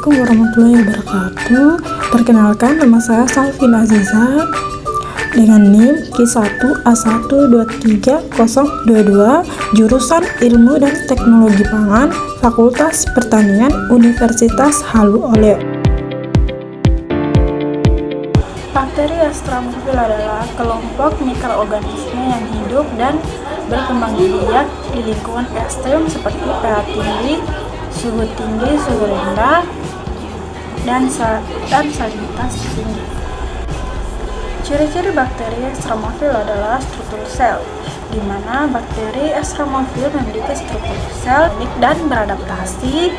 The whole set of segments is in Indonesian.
Assalamualaikum warahmatullahi wabarakatuh. Perkenalkan, nama saya Salvin Aziza dengan NIM Q1A1230022, jurusan Ilmu dan Teknologi Pangan, Fakultas Pertanian, Universitas Halu Oleo. Bakteri Astromophil adalah kelompok mikroorganisme yang hidup dan berkembang biak di lingkungan ekstrem seperti pH tinggi, suhu tinggi, suhu rendah, dan salinitas tinggi. Ciri-ciri bakteri Astromophil adalah struktur sel, di mana bakteri Astromophil memiliki struktur sel unik dan beradaptasi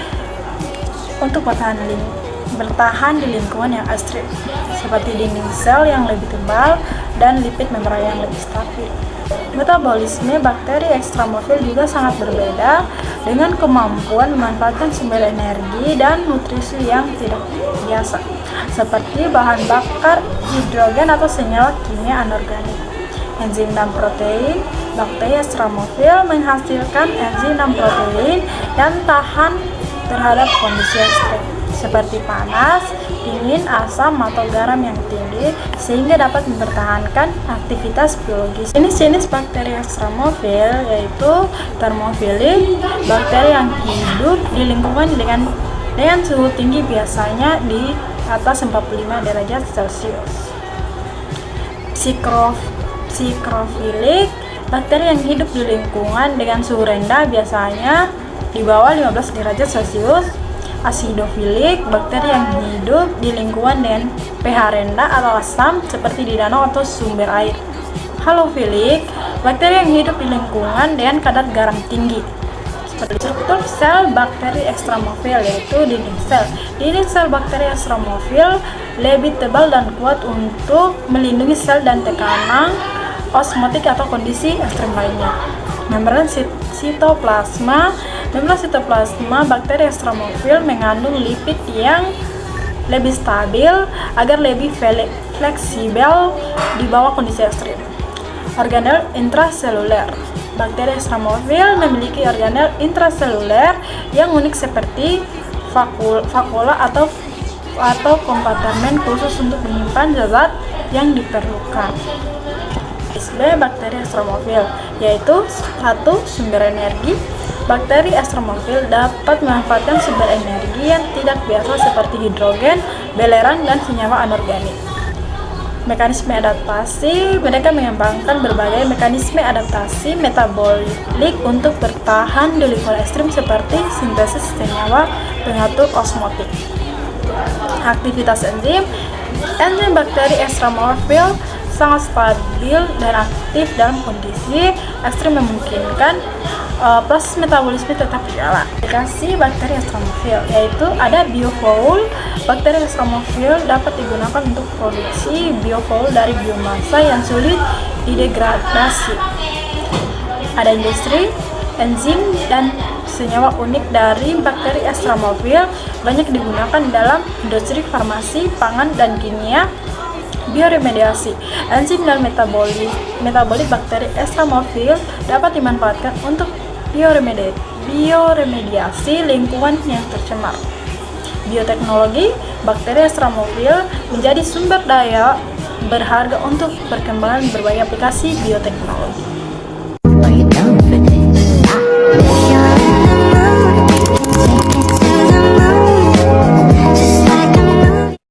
untuk bertahan di lingkungan yang ekstrim, seperti dinding sel yang lebih tebal dan lipid membran yang lebih stabil. Metabolisme bakteri Astromophil juga sangat berbeda, dengan kemampuan memanfaatkan sumber energi dan nutrisi yang tidak biasa, seperti bahan bakar hidrogen atau senyawa kimia anorganik. Enzim dan protein bakteri Astromophil menghasilkan enzim dan protein yang tahan terhadap kondisi ekstrem, seperti panas, dingin, asam, atau garam yang tinggi, sehingga dapat mempertahankan aktivitas biologis. Jenis-jenis bakteri Astromophil yaitu termofilik, bakteri yang hidup di lingkungan dengan suhu tinggi, biasanya di atas 45 derajat Celcius. Psikrofilik, bakteri yang hidup di lingkungan dengan suhu rendah, biasanya di bawah 15 derajat Celcius. Asidofilik, bakteri yang hidup di lingkungan dengan pH rendah atau asam seperti di danau atau sumber air. Halofilik, bakteri yang hidup di lingkungan dengan kadar garam tinggi. Seperti struktur sel bakteri Astromophil yaitu dinding sel. Dinding sel bakteri Astromophil lebih tebal dan kuat untuk melindungi sel dan tekanan osmotik atau kondisi ekstrem lainnya. Membran sitoplasma bakteri Astromophil mengandung lipid yang lebih stabil agar lebih fleksibel di bawah kondisi ekstrim. Organel intraseluler, bakteri Astromophil memiliki organel intraseluler yang unik seperti vakuola atau kompartemen khusus untuk menyimpan zat yang diperlukan. Bakteri Astromophil yaitu satu, sumber energi. Bakteri Astromophil dapat memanfaatkan sumber energi yang tidak biasa seperti hidrogen, belerang, dan senyawa anorganik. Mekanisme adaptasi, mereka mengembangkan berbagai mekanisme adaptasi metabolik untuk bertahan di lingkungan ekstrim seperti sintesis senyawa pengatur osmotik. Aktivitas enzim bakteri Astromophil sangat stabil dan aktif dalam kondisi ekstrim, memungkinkan proses metabolisme tetap berjalan. Aplikasi bakteri Astromophil yaitu ada biofuel. Bakteri Astromophil dapat digunakan untuk produksi biofuel dari biomasa yang sulit didegradasi. Ada industri, enzim dan senyawa unik dari bakteri Astromophil banyak digunakan dalam industri farmasi, pangan, dan kimia. Bioremediasi, enzim dan metabolit bakteri Astromophil dapat dimanfaatkan untuk bioremediasi lingkungan yang tercemar. Bioteknologi, bakteri Astromophil menjadi sumber daya berharga untuk perkembangan berbagai aplikasi bioteknologi.